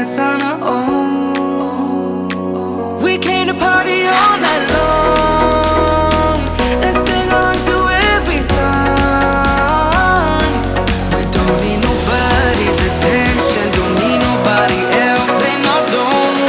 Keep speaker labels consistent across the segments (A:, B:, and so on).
A: dance on our own. We came to party all night long. Let's sing along to every song. We don't need nobody's attention, don't need nobody else in our zone.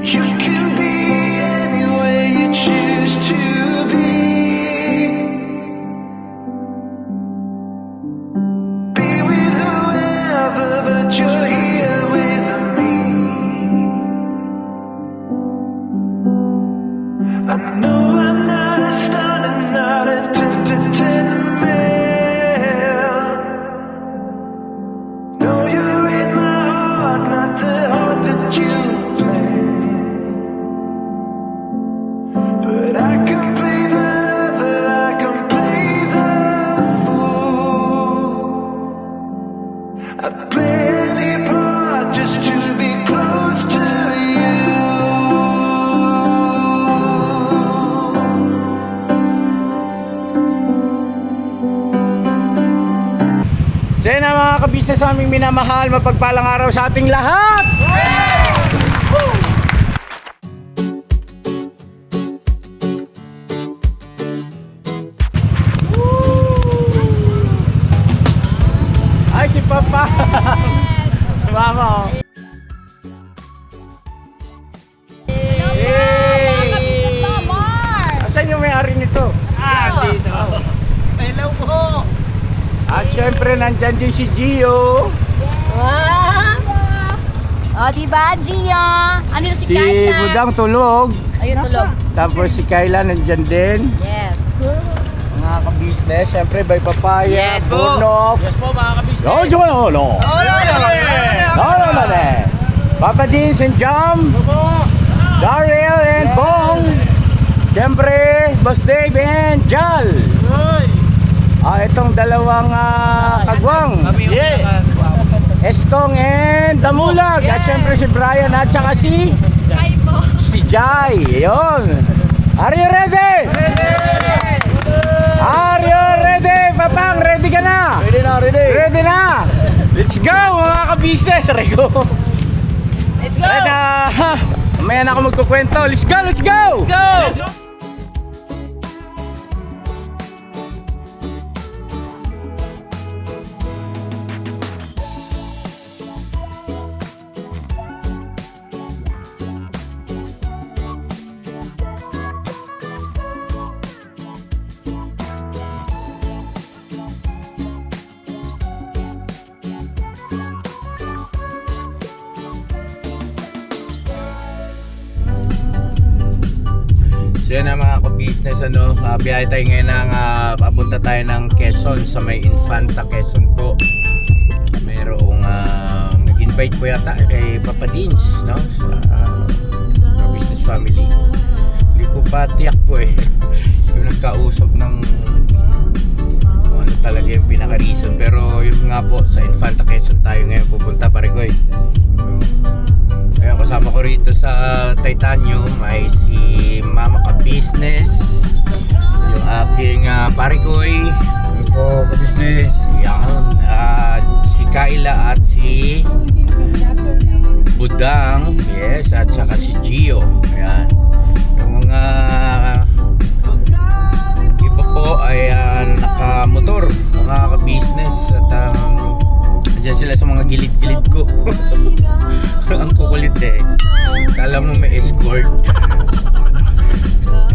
B: You can be anywhere you choose to be. Be with whoever, but you're here with me. I know I'm not a star and not a 10 to 10 man. No, you're in my heart, not the heart that you but I can play the lover, I can play the fool. I'd play any part just to be close to you.
C: So yun ang mga kabisnes aming minamahal, mapagpalang araw sa ating lahat! Ay, si Papa! Mama! Asan yung may-ari nito?
D: Dito. Hello po.
C: At syempre nandyan din si Gio.
E: Wow! O, diba, Gia? Ano yun si
C: Si
E: Kayla?
C: Budang tulog.
E: Ayun, tulog.
C: Tapos si Kayla nandyan din.
E: Yes.
C: Mga ka-business, syempre by Papaya,
D: Yes po.
C: Burnok.
D: Yes po mga kabisnes.
C: No, no, no. No. Papa Dins and Jam. Daryl and Bong. Syempre, Boss Dave and Jal. Itong dalawang kagwang.
D: Yeah.
C: Estong and Damulag. At syempre si Brian at saka si Jai. Yun. Are you ready? Are you ready? Papang, ready ka na?
D: Ready na, ready.
C: Ready na? Let's go mga ka-business. Rico.
E: Let's go!
C: At mamaya na ako magkukwento. Let's go, let's go!
E: Let's go!
C: So yan ang mga ka-business, biyahe tayo ngayon ng papunta tayo ng Quezon sa may Infanta, Quezon po. Mayroong nag-invite po yata kay Papa Dins, no? Sa ka-business family. Hindi ko pa tiyak po yung nagkausap ng kung ano talaga yung pinaka-reason. Pero yun nga po, sa Infanta, Quezon tayo ngayon pupunta, Parigoy. Kaya kasama ko rito sa Titanium ay si Mama Ka-Business, yung aking Parikoy po Ka-Business, yan, si Kayla at si Budang, yes, at saka si Gio. Ayan. Yung mga iba po ay nakamotor, mga Ka-Business, at andyan sila sa mga gilid-gilid ko. Ang kukulit kala mo may escort.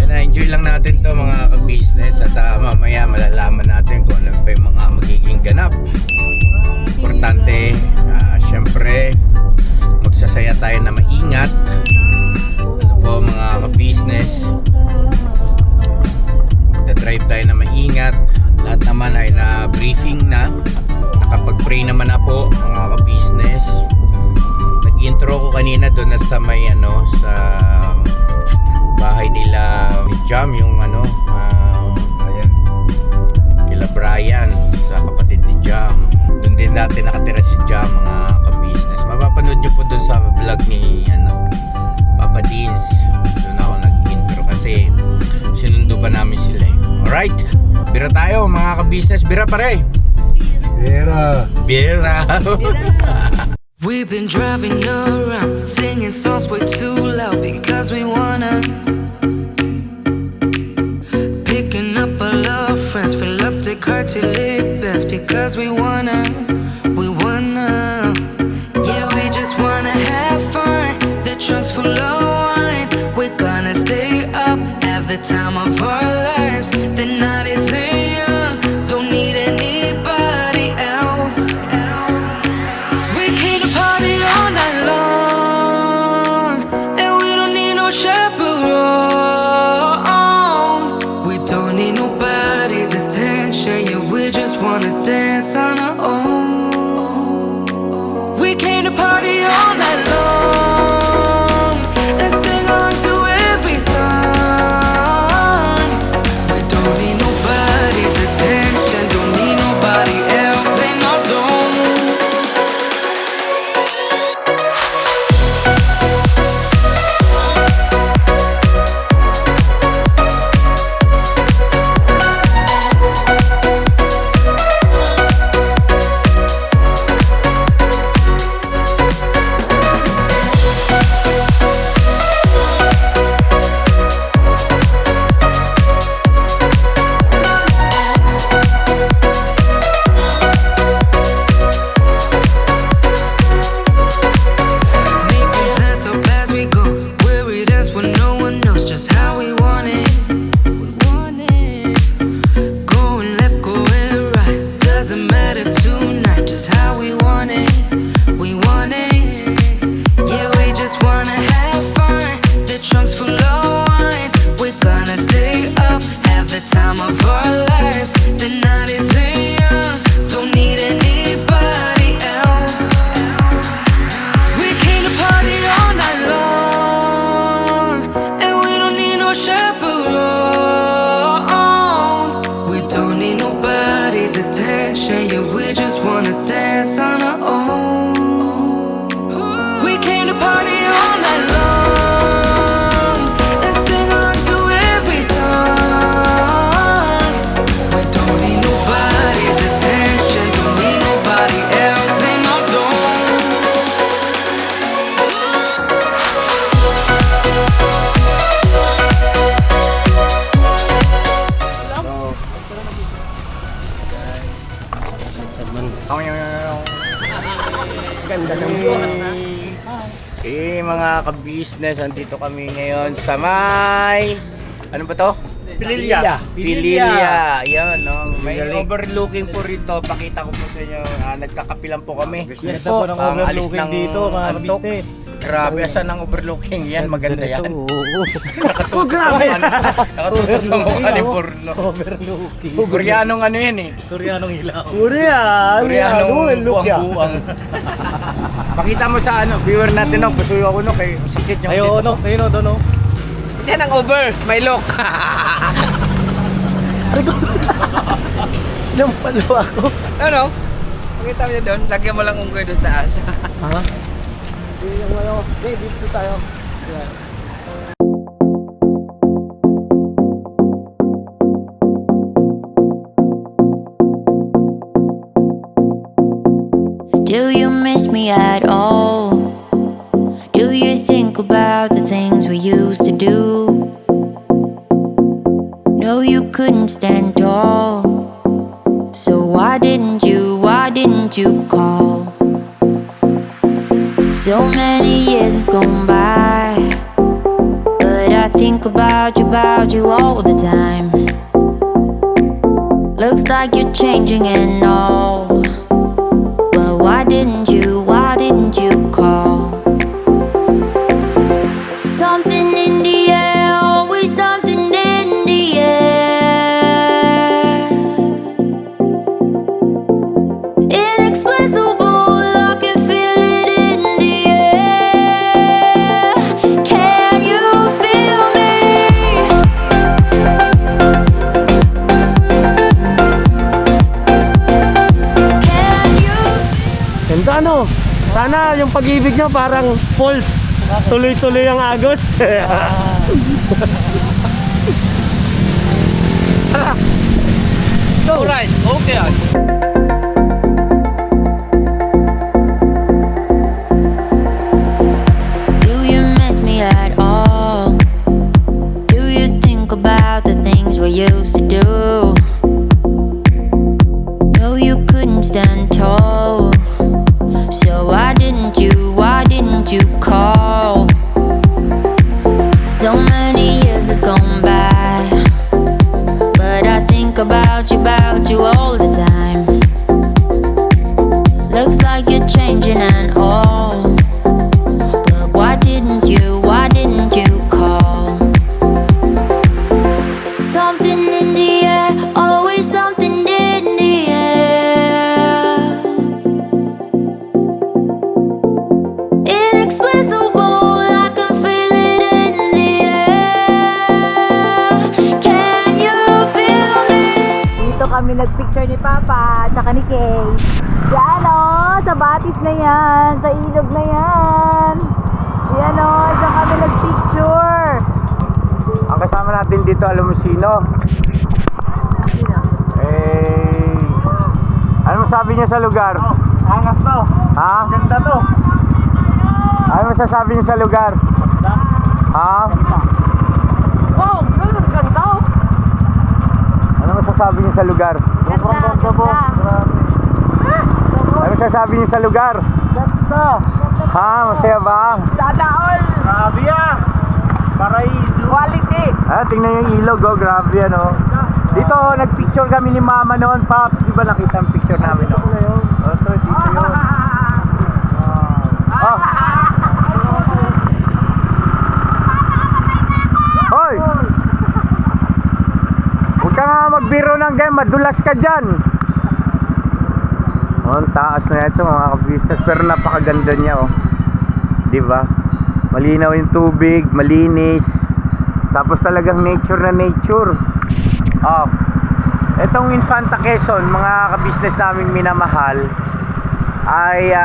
C: Yan, enjoy lang natin to mga ka-business. At mamaya malalaman natin kung ano pa yung mga magiging ganap. Importante, syempre magsasaya tayo na maingat. Ano po mga ka-business, magdadrive tayo na maingat. Lahat naman ay na briefing na, nakapag-pray naman na po mga ka-business. kanina doon na sa may sa bahay nila ni Jam, yung ayan, kila Brian, sa kapatid ni Jam. Doon din dati nakatira si Jam, mga ka-business. Mapapanood nyo po doon sa vlog ni Papa Deans. Doon ako nag-intro kasi sinundo pa namin sila eh. Alright, bira tayo mga ka-business. Bira pare. Bira.
A: We've been driving around, singing songs way too loud because we wanna. Picking up all our friends, fill up the car till it bends because we wanna. Yeah, we just wanna have fun. The trunk's full of wine. We're gonna stay up, have the time of our lives. The night is young, don't need anybody else. We came to party all night long, and we don't need no chaperone. We don't need nobody's attention, yeah, we just wanna dance on our own. We came to party all night long and sing along to every song. We don't need nobody's attention, don't need nobody else in our zone. Making plans up as we go, where we dance when no one knows just how we want it. Going left, going right, doesn't matter tonight, just how we want it. Yeah, we just wanna have fun. The trunk's full of wine. We're gonna stay up, have the time of our lives. The night is young, don't need anybody else. We came to party all night long, and we don't need no chaperone. We don't need nobody's attention, yeah, we just wanna dance on our own. We came to party all night long and sing along to every song. We don't need nobody's attention, don't need nobody else in our zone.
C: Ganda ng mga ka-business, andito kami ngayon sa may ano ba to? Pililya. Yan, no? May overlooking po rito. Pakita ko po sa inyo. Nagkakapilan po kami.
D: Ganda po ng overlooking dito, mga
C: antok.
D: business.
C: Grabe, asan ang overlooking yan? Maganda yan.
D: Oh, grabe!
C: Nakatutok sa mukha ni Porno.
D: Overlooking.
C: Koreanong ano yan eh.
D: Koreanong ilaw.
C: Koreanong buwang-buwang. Pakita mo sa viewer natin, no? Pasuyo ako, no? Kay sakit yung
D: Ayo, no? Ayun, no? No?
C: Yan ang over. May look.
D: Yung palo ako.
F: Ano? Pakita mo yun doon. Lagyan mo lang unggoy doon sa taas.
D: Ha? Yung ano? Dito tayo.
G: Do you miss me at all? Do you think about the things we used to do? No, you couldn't stand tall. So why didn't you call? So many years has gone by, but I think about you all the time. Looks like you're changing and all, but why didn't you call? Something in the air, always something in the air. Inexplicable, I can feel it in the air.
D: ano, sana yung pag-ibig nyo parang falls. Tuloy-tuloy ang agos.
F: Alright, okay.
G: Do you miss me at all? Do you think about the things we used to do? No, you couldn't stand tall. So why didn't you call? So many years has gone by, but I think about you all the time. Looks like you're changing and all, but why didn't you call? Something in the air, always something in the air. Inexplicable, I can feel it in the air. Can you feel me?
E: Dito kami nagpicture ni Papa at saka ni Kay. Yan o, sa batis na yan, sa ilog na yan. Yan o, dyan kami nagpicture.
C: Ang kasama natin dito, alam mo sino?
E: Sino?
C: Ano masabi niya sa lugar?
D: Angas to.
C: Ha?
D: Ganda to.
C: Ano masasabi niya sa lugar? Ha?
D: Oh, ganda.
C: Ano masasabi niya sa lugar?
E: Ganda, ganda.
C: Ano masasabi niya sa lugar?
D: Ganda.
C: Ha? Masaya ba?
E: Sana all.
D: Grabe yan. Paraiso.
E: Quality.
C: Tingnan yung ilog, oh. Grabe yan, oh. Dito, nagpicture kami ni Mama noon, Paps. Di ba nakita ang picture namin, oh? Ito, dito yun. Oh. Hoy! Huwag ka nga magbiro ng game, madulas ka dyan. Oh, ang taas na ito, mga kabisnes. Pero napakaganda niya, oh. Di ba? Malinaw yung tubig, malinis. Tapos talagang nature na nature. Oh. Etong Infanta Quezon, mga kabisnes naming minamahal, ay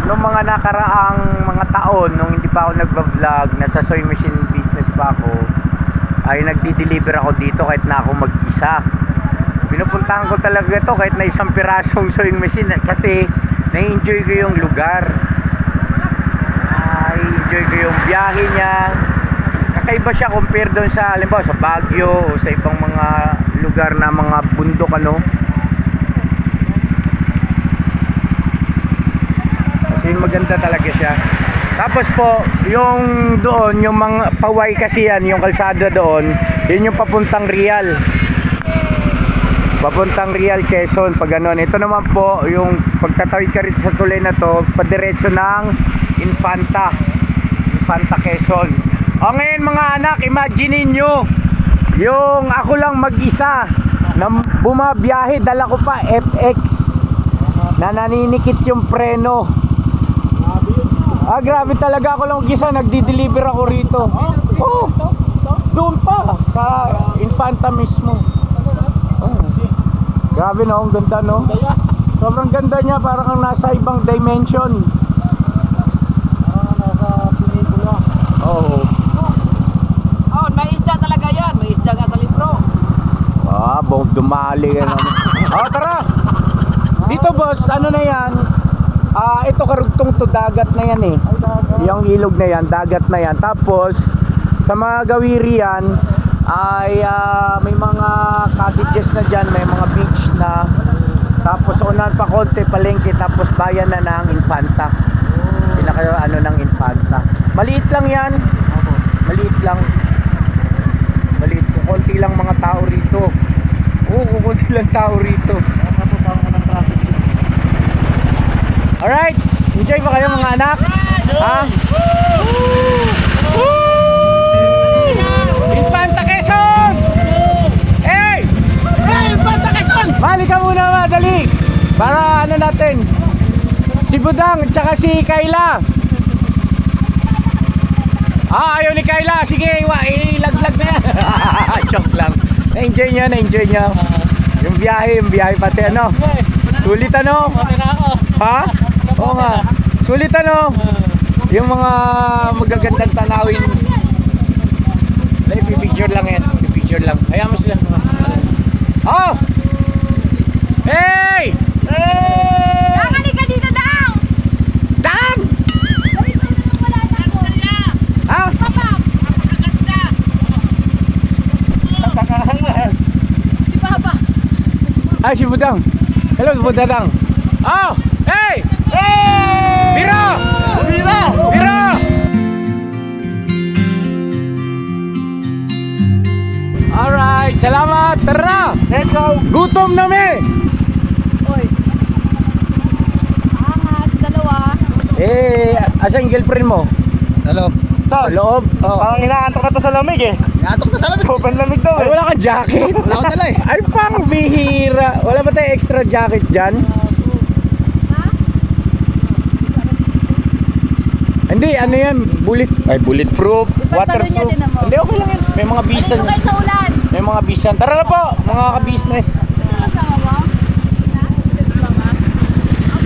C: nung mga nakaraang mga taon, nung hindi pa ako nagbablog, nasa soy machine business pa ako, ay nagdi-deliver ako dito kahit na ako mag-isa. Pinupuntahan ko talaga ito kahit na isang pirasong sewing machine kasi na-enjoy ko yung lugar. Enjoy ko yung biyahe niya. Kakaiba siya compare doon sa, halimbawa sa Baguio o sa ibang mga lugar na mga bundok, ano. Kasi maganda talaga siya. Tapos po, yung doon, yung mga paway kasi yan, yung kalsada doon, yun yung papuntang Real. Papuntang Real, Quezon, pag ganon. Ito naman po, yung pagtatawid ka rito sa tulay na to, padiretso ng Infanta Quezon. O ngayon mga anak, imagine nyo, yung ako lang mag-isa na bumabiyahe, dala ko pa FX na naninikit yung preno. Grabe talaga, ako lang mag-isa, nagdi-deliver ako rito. Oh, doon pa sa Infanta mismo. Grabe, no, ang ganda, no. Sobrang ganda niya, parang kang nasa ibang dimension. Oh.
F: Oh, may isda talaga yan. May isda nga sa libro.
C: Dumali ka naman. Tara. Dito, boss, ano na yan? Ito karugtong to, dagat na yan eh. Yung ilog na yan, dagat na yan. Tapos sa mga gawiri yan ay may mga cottages na dyan, may mga beach na. Tapos unahan pa konti, palengke, tapos bayan na ng Infanta. Pinaka ano ng Infanta. Maliit lang yan. Maliit lang. Maliit. Konti lang mga tao rito. Oo, konti lang tao rito. Alright, enjoy ba kayo mga anak? Ha? Infanta Quezon! Hey! Infanta Quezon! Mali ka muna, madali. Para ano natin, si Budang at saka si Kayla. Ayaw ni Kayla. Sige, ilaglag na yan. Joke lang. Na-enjoy nyo. Yung biyahe pati ano. Sulit ano? Ha? Oo nga. Sulit ano? Yung mga magagandang tanawin. Pipicture lang yan. Pipicture lang. Hayaan mo sila. Oh! Hey! Hey!
E: Kakali ka dito, Dang!
C: Dang! Ha?
E: Si Papa.
C: Ay, si Budang. Hello, Budang. Oh! Hey! Hey! Biro! Biro! Biro! Alright, salamat. Tara na. Let's go. Gutom na me.
E: Angas, dalawa.
C: Eh, asan yung girlfriend mo?
H: Hello.
C: Sa loob?
D: Parang inaantok na to sa lamig eh.
H: Natok na sa lamig.
D: Sobrang lamig daw
C: Ay,
D: eh.
C: wala kang jacket?
H: Wala akong dala eh.
C: Ay, pang bihira. Wala ba tayong extra jacket dyan? Hindi, ano yan? Bulletproof.
E: Ipagtalo niya
C: Waterproof.
E: din naman.
C: Hindi, okay lang yan. May mga bisan.
E: Kayo sa ulan.
C: May mga bisan. Tara na po, mga ka-business.
E: Kasama mo? Mama?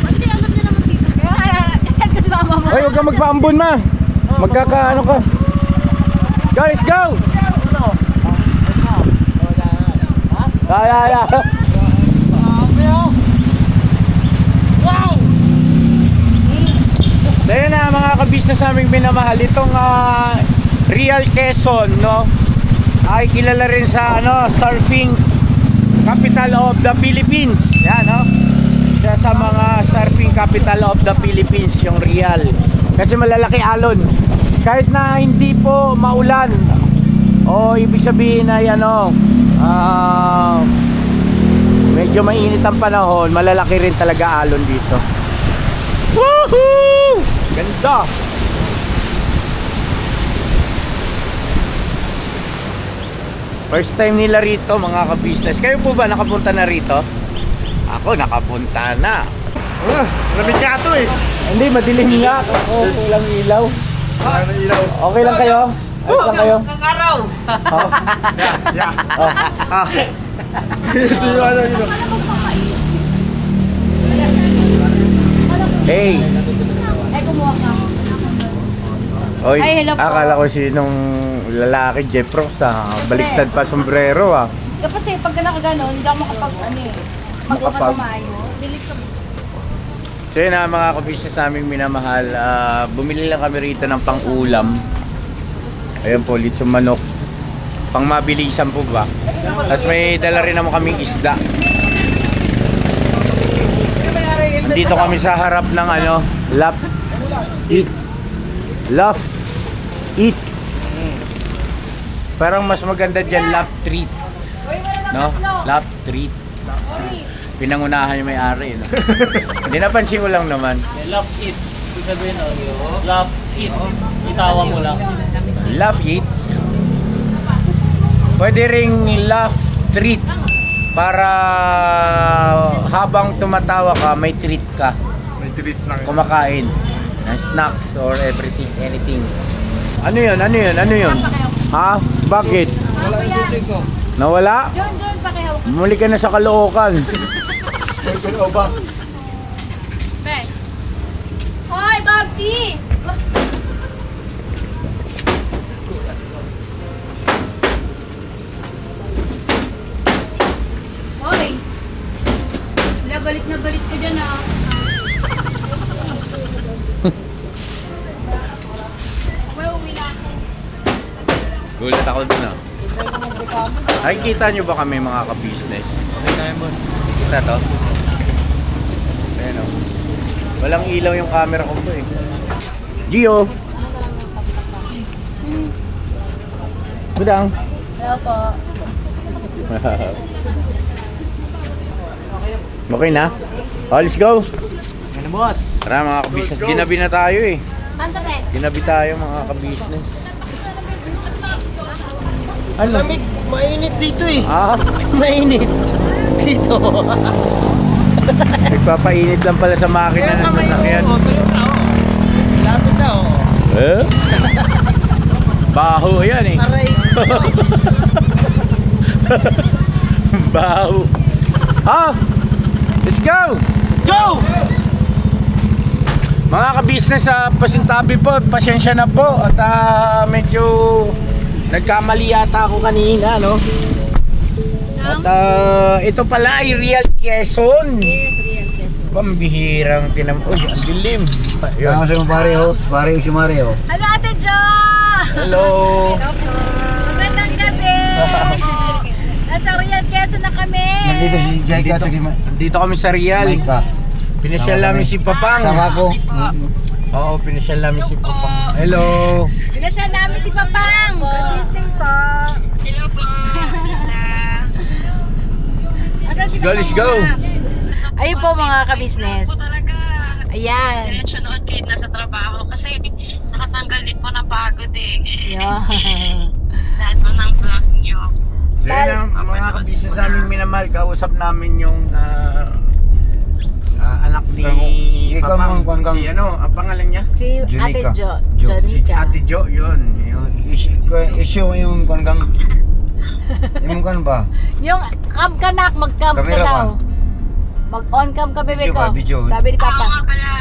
E: Hindi, alam niya naman dito. Kaya chat ko si mama mo.
C: Ay, huwag kang magpaambon, ma. Magkakaano ka. Let's go! Kaya. So yun na mga ka-business naming minamahal. Itong Real Quezon, no? Ay kilala rin sa surfing capital of the Philippines. Yan, no? Isa sa mga surfing capital of the Philippines, yung Real. Kasi malalaki alon. Kahit na hindi po maulan, o ibig sabihin ay medyo mainit ang panahon, malalaki rin talaga alon dito. Woohoo! Ganda! First time nila rito mga ka-business. Kayo po ba nakapunta na rito? Ako nakapunta na.
D: Lamig ka to eh.
C: Hindi, madilim nga. Okay lang ilaw. Okay lang kayo? Ayos lang kayo?
F: Kakaraw!
C: Oh.
D: Ito yung ano yun.
C: Hey!
E: Eh, kumuha ka.
C: Oy,
E: Ay, hello po.
C: akala ko sinong lalaki, Jeff Ross baliktad pa sombrero
E: Kasi pag nakaganon, hindi ako makapag
C: Makapag-
E: mayo. Delete ka.
C: So yun na mga ka-business naming minamahal, bumili lang kami rito ng pang-ulam. Ayan po, litsong manok. Pang mabilisan po ba? Tapos may dala rin naman kaming isda. Dito kami sa harap ng Love Eat. Love Eat. Parang mas maganda dyan, Love Treat. No? Love Treat. Pinangunahan yung may-ari, no? Hindi, napansin ko lang naman.
D: Love it. Ibig sabihin love it. Itawa mo lang.
C: Love Eat. Pwede ring Love Treat. Para habang tumatawa ka, may treat ka.
D: May treats na.
C: Kumakain ng snacks or everything, anything. Ano yun? Ano yun? Ano yun? Ha? Bakit?
H: Wala yung susi ko.
C: Nawala?
E: John, pakihaw ka.
C: Muli ka na sa Caloocan.
E: Ben. Hoy, Babsy! Hoy! Wala, balik na balik ka dyan ah. Uwi na ako.
C: Gulat ako dun Nakikita nyo ba kami mga ka-business? Kita to? Ayan o. Walang ilaw yung camera ko to eh. Gio! Budang!
E: Hello po.
C: Okay na? Oh, let's go!
F: Ano boss?
C: Tara mga ka-business, ginabi na tayo eh.
E: Kanto, Ben.
C: Ginabi tayo mga ka-business. Ano?
H: Lamig, mainit dito eh.
C: Ah,
H: Mainit. Dito.
C: nagpapainit lang pala sa makina ng sasakyan.
H: Lapit na oh.
C: Eh? Baho yan eh.
H: Aray.
C: Baho. Ha? Let's go!
H: Go!
C: Mga ka-business sa Pasintabi po, pasensya na po at medyo nagkamali yata ako kanina, no? At ito pala ay Real Quezon.
E: Yes, Real Quezon.
C: Pambihirang Uy, ang dilim.
H: Kaya sa pare ho. Pare si Mario.
E: Hello, Ate Jo!
C: Hello.
E: Magandang gabi! Nasa Real Quezon na kami!
H: Nandito si Jaika at
C: Dito kami sa Real.
H: Maika.
C: Pinasyal namin si Papang.
H: Sama ko.
C: Oo, pinasyal namin si Papang. Hello.
E: Pinasya namin si Papang! Katiting po! Hello po!
C: Let's go, let's go.
E: Ayun po mga ka-business. Ayan.
I: Diretso noon kahit nasa trabaho kasi nakatanggal din po ng pagod eh.
E: Yan.
I: Lahat po ng vlog nyo.
C: So yun ang mga ka-business namin minamahal. Kausap namin yung anak ni
H: Ikaw
C: Papang.
H: mong kung
C: Si ano, ang pangalan niya?
E: Si Ate
H: Jonica.
E: Jo.
H: Jo.
C: Si
E: Jonica.
C: Ate Jo, yun.
H: Issue yung kung yung kan ba?
E: Yung cam ka nak, mag-cam ka
H: Kamera
E: daw.
H: ba?
E: Mag-on cam ka bebe
H: Video
E: ko.
H: ba? Video.
E: Sabi ni
I: Oo
E: Papa.
I: nga pala.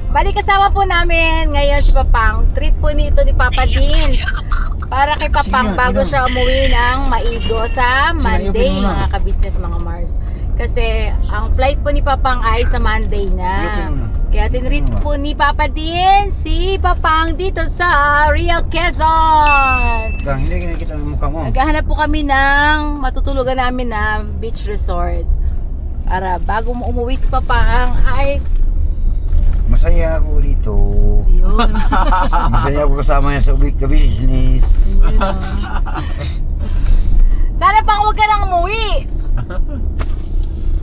E: Bali kasama po namin ngayon si Papang. Treat po nito ni Papa Dins. Para kay Papang
H: Sino?
E: bago
H: Sino?
E: siya umuwi ng Maigo sa Monday,
H: Ayupin mo na.
E: mga ka-business, mga Mars. Kasi ang flight po ni Papang ay sa Monday na.
H: Ayupin mo na.
E: Kaya tinreat po ni Papa Dins si Papang dito sa Real Quezon.
H: Kang hindi kita ang mukha mo.
E: Naghahanap po kami ng matutulugan namin na beach resort. Para bago mo umuwi si Papang ay
H: Masaya ako dito.
E: yun.
H: Masaya ako kasama niya sa business.
E: Sana pang huwag ka nang umuwi.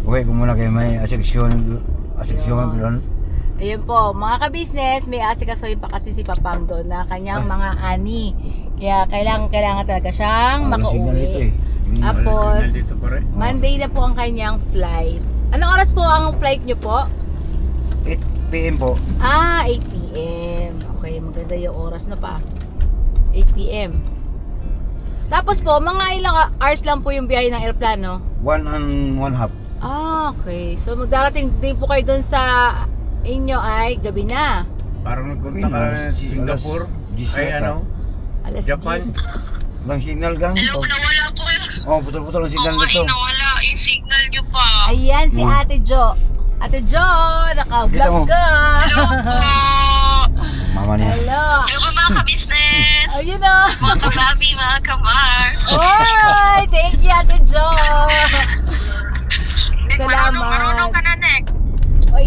H: Uwi ko muna kayo may aseksyon ko doon.
E: Ayun po, mga ka-business, may asikasuhin pa kasi si Papang doon na kanyang mga ani. Kaya kailangan talaga siyang
H: Walang signal dito
E: makauwi.
H: eh.
E: Tapos,
C: Dito pare.
E: Monday na po ang kanyang flight. Anong oras po ang flight nyo po?
H: 8 PM po.
E: 8 p.m. Okay, maganda yung oras na pa. 8 p.m. Tapos po, mga ilang hours lang po yung biyahe ng aeroplano?
H: 1 and 1/2.
E: Okay. So magdarating din po kayo doon sa inyo ay gabi na.
C: Parang nagpunta ka na sa Singapore. Ay ano?
E: Alas
C: Japan.
E: 10.
H: Walang signal gang.
I: Hello, nawala po yun.
H: Oh, putol-putol ang signal
I: Oo nga,
H: dito.
I: nawala yung signal nyo pa.
E: Ayan si Ate Jo. Ate Jo,
H: Kita
E: naka-vlog
H: mo.
E: ka.
I: Hello po.
H: Mama niya.
E: Hello.
I: Hello po mga ka-business.
E: Ayun na.
I: Mga ka-Bobby, mga ka-Mars.
E: Oy, thank you Ate Jo.
I: Nick,
E: Salamat.
I: marunong ka na, Nick.
E: Oy,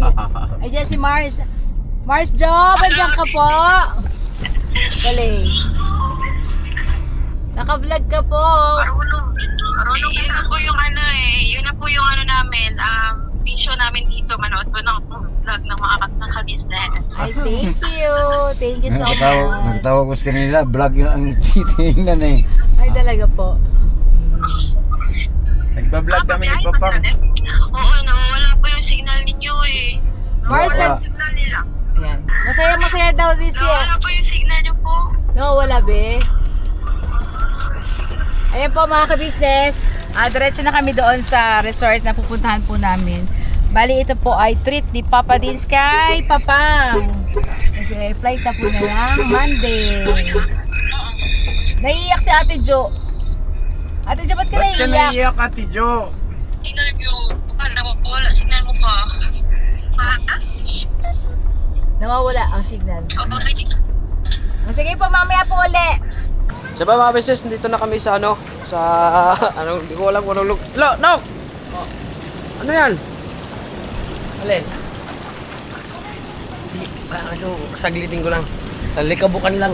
E: ayan si Mars. Mars Jo, bandyan ka po. Galing. Naka-vlog ka po.
I: Marunong yun na po yung ano eh. Yun na po yung ano namin. Vision namin dito. Manood po ng vlog ng mga ka-business.
E: Ay, thank you. Thank you so much.
H: Nagtawag ko sa kanila, vlog yun ang ititingnan eh.
E: Ay, talaga po.
C: Nagbablog kami ni Papang.
I: Oo, nawawala po yung signal ninyo eh.
E: Mars,
H: Wala.
I: Yung signal nila.
E: ayan. Masaya daw din siya.
I: Nawawala po yung signal nyo po.
E: No, wala be. Ayan po mga ka-business. Diretso na kami doon sa resort na pupuntahan po namin. Bali, ito po ay treat ni Papa Dins kay Papang. Kasi flight na po na lang Monday. Naiiyak si Ate Jo. Ate Jo, ba't ka
C: Ba't ka
E: naiiyak?
C: naiiyak, Ate Jo?
I: Signal nyo. Nawawala signal mo pa. Ha?
E: Nawawala ang signal.
I: Okay.
E: Sige po, mamaya po uli.
F: So ba mga business, dito na kami sa ano, sa ano, hindi ko alam kung anong Hello, no! Ano yan? Alin? Ano, saglitin ko lang. Talikabukan lang.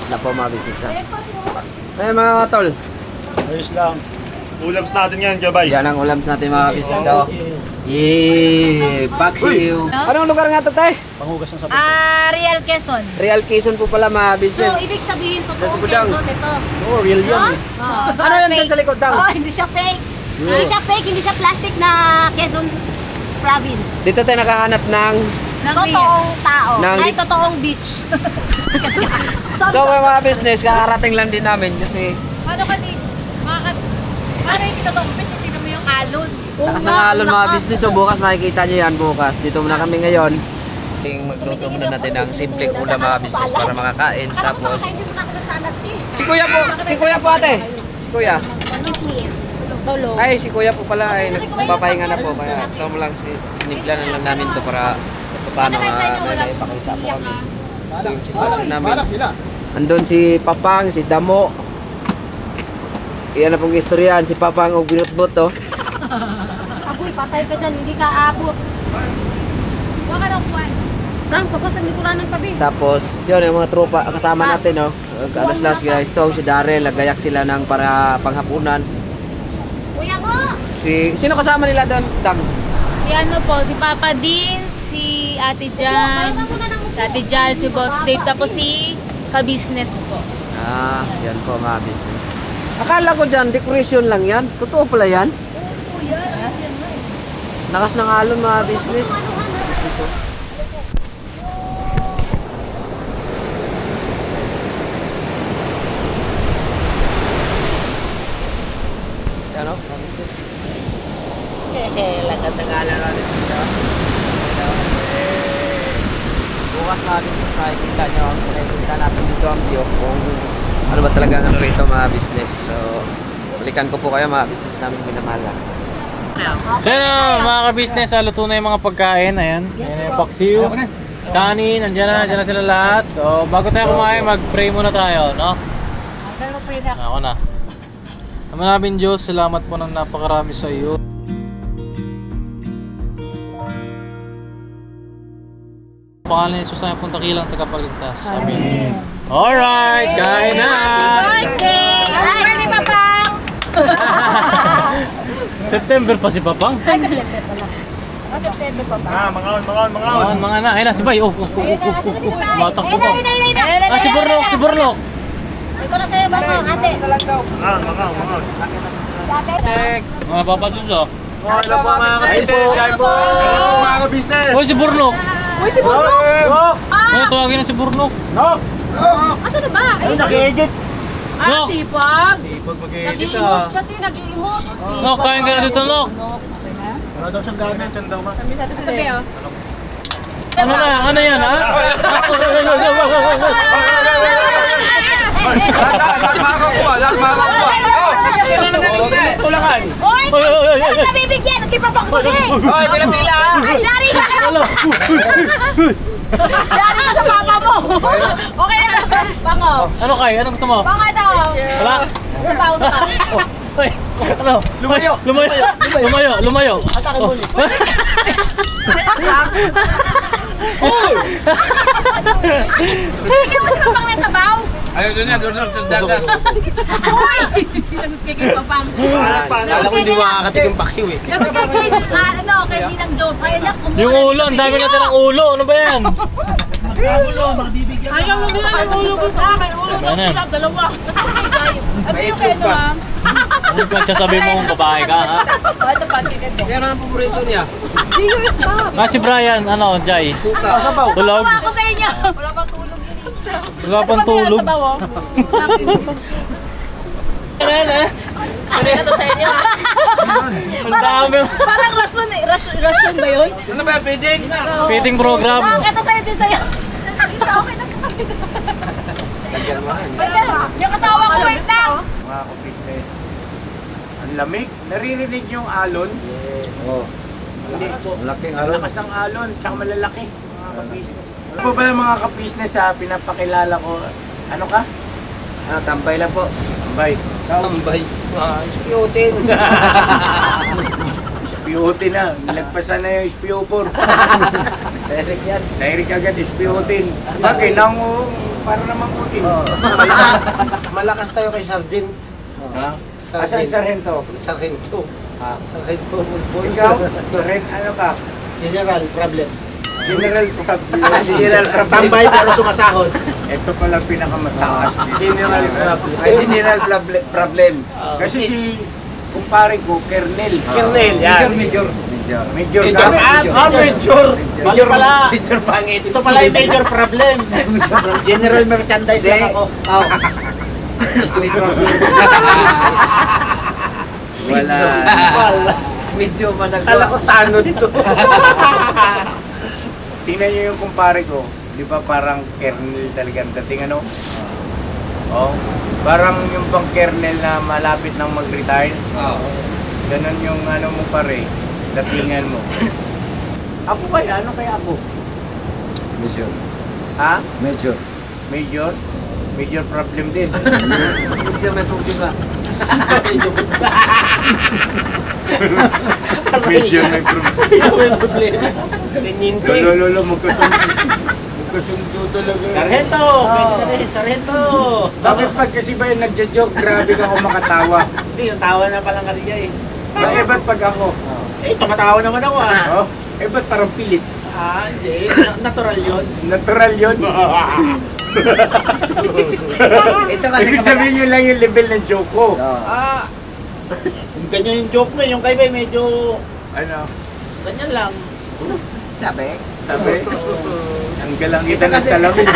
F: Na po mga business ha. Ay mga tol,
D: Ayos lang. Ulams natin yan, Jabay.
F: yan ang ulams natin mga business. Oh. Yee! Paksiw! Anong lugar nga ito tayo?
D: Panghugas ng sabon.
E: Real Quezon.
F: Real Quezon po pala mga business.
E: ibig sabihin
F: Sa Sibudang.
E: ito.
D: Oh, real yan eh.
F: Ano yan dyan sa likod tang?
E: hindi siya fake. Hindi siya fake, hindi siya plastic na Quezon province.
F: Dito tayo nakahanap ng
E: Totoong tao.
F: Nang-
E: Ay, totoong beach.
F: So mga business, kakarating lang din namin kasi
E: Paano ka di? Paano hindi totoong beach? Tingnan mo yung alon.
F: Lakas ng alon mga business. So bukas makikita nyo yan bukas. Dito muna kami ngayon. Magluto muna natin ng simpleng ulam mga business para makakain. Tapos si Kuya po ate. Si Kuya. Ay, si Kuya po pala ay nagpapahinga na po. Kaya ito mo lang siniglan na lang namin to para paano may ipakita po kami. Ito yung sitwasyon namin. Andun si Papang, si Damo. Iyan na pong istoryahan. Si Papang o binutbot to.
E: Apoy, patay ka dyan, hindi ka abot. Huwag ka daw kuwan. Tang, pagkas ang likuran ng tabi.
F: Tapos, yun yung mga tropa kasama natin, no? Alas guys, ito si Daryl, nagayak sila ng para panghapunan.
E: Kuya ko!
F: Sino kasama nila doon, Dang?
E: Si ano po, si Papa Din, si Ate Jan, si Ate Jal, si Boss Dave, tapos si ka-business po.
F: Yan po mga business. Akala ko dyan, decoration lang yan. Totoo pala yan? Lakas ng alon mga business. Business, oh. Yan o, mga business. Lakas ng alon natin dito. Bukas natin makikita nyo. Makikita natin dito ang view kung ano ba talaga ano rito mga business. So, balikan ko po kayo mga business namin minamala.
D: So yun mga ka-business, luto na yung mga pagkain. Ayan, ayan yung paksiw, kanin, andyan na sila lahat. So bago tayo kumain, mag-pray muna tayo, no? Ako na. Ama namin Diyos, salamat po ng napakarami sa iyo. Pangalan ni Jesus ay puntakilang tagapagligtas. Amen. Alright, kain na!
E: Birthday! Happy birthday, Papang!
D: September pa si Papang.
E: Ay, September pala. September, Papang.
D: Mga na, ayun na si Bay. Matakbo pa. Si Burlok.
E: Ito na sa'yo, Bango, ate.
D: Mga papadun siya.
H: Hello po mga ka-business.
D: Hoy, si Burlok.
E: Uy, si Burlok!
D: Ano, tawagin na si Burlok.
E: Asa na ba? Ay,
H: Nag-edit.
D: Nok.
E: sipag.
H: Sipag mag-edit
E: Nag-i-emote siya, nag-i-emote.
D: Nok, kain ka na dito, Nok.
E: Okay na?
H: Wala daw siyang gamit, saan daw ma?
E: Kami sa tabi, oh.
D: Ano yan, ha?
F: Tulangan!
E: Hoy! Ay, nabibigyan! Nagkipapakuli!
F: Hoy, pila-pila!
E: Ay, dari ka! Dari ka sa papa mo! Okay na naman! Bango!
D: Ano kay? Ano gusto mo?
E: Bango ito!
D: Wala?
E: Sa tao na!
D: Hoy, ano? Lumayo.
E: Atake mo ulit. Hindi mo si Papang nasa baw?
F: Ayaw doon yan, doon sa dagat.
E: Hoy! Sinagot kay Papang.
F: Alam ko hindi makakatikim paksiw eh.
E: Sagot kay Ninang Dove. Ay, anak, kumuha.
D: Yung ulo, ang dami natin ng ulo. Ano ba yan?
E: Ayaw mo nila yung ulo ko sa akin. Ulo daw sila, dalawa. Kasi kay Gayo. At yung kayo naman.
D: Ano pagsasabi mo kung babae ka, ha?
E: Oh, ito pa, chicken din.
F: Yan ang paborito niya.
D: Si Brian, ano, Jai? Tulog?
E: Tawa ako sa inyo. Wala pang tulog yun.
D: Wala pang tulog.
E: Sa bawo. Kami na to sa inyo.
D: Ang dami.
E: Parang rason eh. Rason ba yun?
F: Ano ba, feeding?
D: Feeding program.
E: Ito sa'yo din sa'yo. Okay na po.
F: Lagyan mo na.
E: Yung asawa ko, wait lang.
C: Mga ka-business. Ang lamig. Naririnig yung alon.
H: Oo.
C: Hindi po.
H: Malaking alon.
C: Lakas ng alon, tsaka malalaki. Mga ka-business. Ano po pala mga ka-business ha, pinapakilala ko. Ano ka?
F: Tambay lang po.
C: Bay.
F: Tambay. Ispiyutin.
C: Ispiyutin na. Nilagpasan na yung ispiyupor.
F: Derek yan.
C: Direct agad ispiyutin. Sabagay, para namang putin.
F: Malakas tayo kay Sargent.
C: Ha? Asan sarento?
F: Sargento. Sargento Bulbul.
C: Ikaw? Sarent, ano ka?
H: General problem.
C: General problem.
F: General problem.
H: Tambay pero sumasahod.
C: Ito pala pinakamataas. General problem.
F: Ay, general problem.
C: Kasi si kumpare ko, Kernel.
H: Kernel, yan.
C: Major. Major.
H: Major. Major. Major pala.
F: Major pangit.
H: Ito pala yung major problem. General merchandise lang ako.
C: Wala.
F: Medyo masagwa.
C: Kala ko tanod to. Tingnan nyo yung kumpare ko. Di ba parang kernel talaga ang dating ano? Oh, parang yung pang kernel na malapit nang mag-retire. Ganon yung ano mo pare, datingan mo. Ako kaya, ano kaya ako?
H: Major.
C: Ha?
H: Major.
C: Major? Major problem din.
F: Medyo may problema.
C: Major may problema. Lolo, magkasundo talaga.
J: Sargento! Pwede na rin, Sargento!
C: Bakit pag kasi ba yung nagja-joke, grabe ka ako makatawa?
J: Hindi, yung tawa na pa lang kasi niya eh.
C: Ba't pag ako?
J: Eh, tumatawa naman ako ah.
C: Oh, ba't parang pilit?
J: Ah, hindi. Natural yun.
C: Natural yun.
F: Ito kasi
C: Ibig sabihin yun lang yung level ng joke ko.
J: Ah, yung ganyan yung joke mo, yung kay Bay medyo
C: Ano?
J: ganyan lang.
F: Sabi?
C: Sabi? Ang galang kita ng salamin.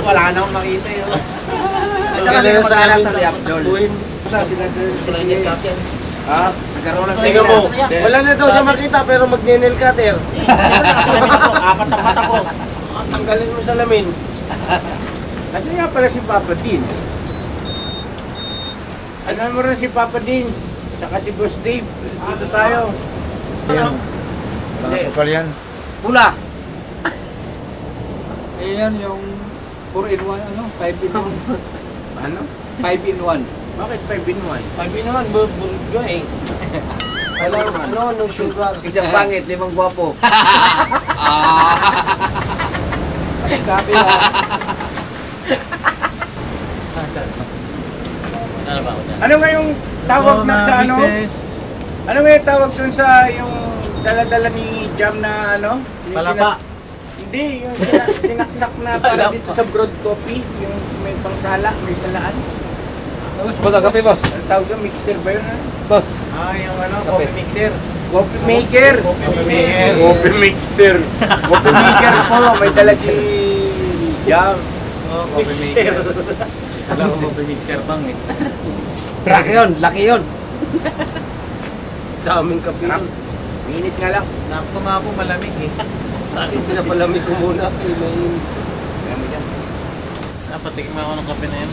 J: Wala ka namang makita yun.
F: Ito kasi yung mag-character ni Abdul.
J: Sa sinabi captain.
C: Ha?
F: Nagkaroon ng
J: Tingnan mo.
C: Wala na daw siya makita pero mag-nail cutter.
J: Apat ang mata ko.
C: Tanggalin mo salamin. Kasi nga pala si Papa Dins. Ano mo rin si Papa Dins? Tsaka si Boss Dave. Dito tayo.
H: Yan. Walang sukal yan.
F: Pula.
J: Ayan yung 4-in-1, 5-in-1.
C: Ano?
J: 5-in-1.
C: Bakit 5 in 1?
J: 5-in-1, burga eh. Ano, sugar.
F: Isang pangit, 5 gwapo.
J: Kapi lang.
D: Ano ba ako dyan?
C: Ano nga yung tawag na sa ano? Ano nga yung tawag dun sa yung dala-dala ni Jam na ano? Yung
J: Palapa.
C: Hindi, yung sinaksak na para dito sa broad coffee. Yung may pangsala, may salaan.
F: Boss, kape boss.
C: Ano tawag yung mixer ba yun?
F: Boss.
J: Ah, yung coffee mixer.
C: Coffee maker.
J: Coffee maker.
C: Coffee mixer. Coffee maker po. May dala si Jam.
J: Mixer. Wala ko coffee mixer pang eh.
F: Laki yun.
C: Daming kape. Minit nga lang.
J: Nakto nga po malamig eh.
C: Sa akin, pinapalamig ko muna. Malamig yan.
D: Napatigman ako ng kape na yan.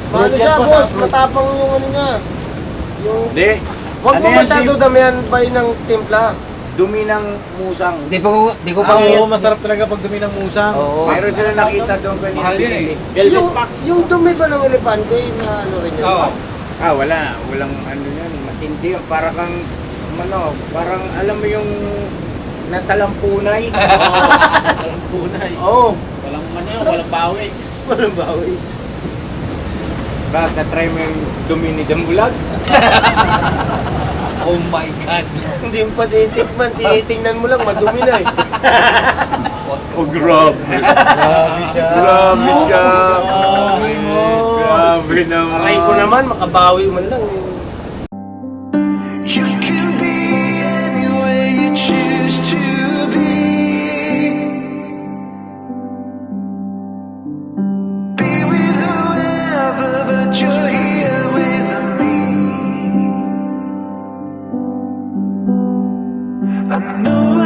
C: Paano siya, boss? Matapang yung ano niya. Yung... Hindi. Huwag mo masyado damihan pa ng timpla. Dumi ng musang.
F: Di ko pa
J: masarap talaga pag dumi ng musang.
F: Oo.
C: Mayroon sila nakita doon kanina.
J: Mahal yun eh.
C: Yung, yung dumi ba ng elepante na ano rin yun?
J: Oo.
C: Ah, wala. Walang ano yan. Matindi yun. Para kang, ano, parang alam mo yung natalampunay.
J: Talampunay.
C: Oo.
J: Walang ano yun, walang bawi.
C: Walang bawi. Bakit na-try mo yung dumi ni Dambulag?
J: Oh my God.
C: Hindi mo pa titikman. Tinitingnan mo lang, madumi na eh. Oh, grabe.
J: Grabe siya.
C: Grabe siya.
J: Grabe mo.
C: Grabe naman.
J: Aray ko naman, makabawi man lang eh.
B: You can be anywhere you choose to be. Be with whoever, but you're here with me. I know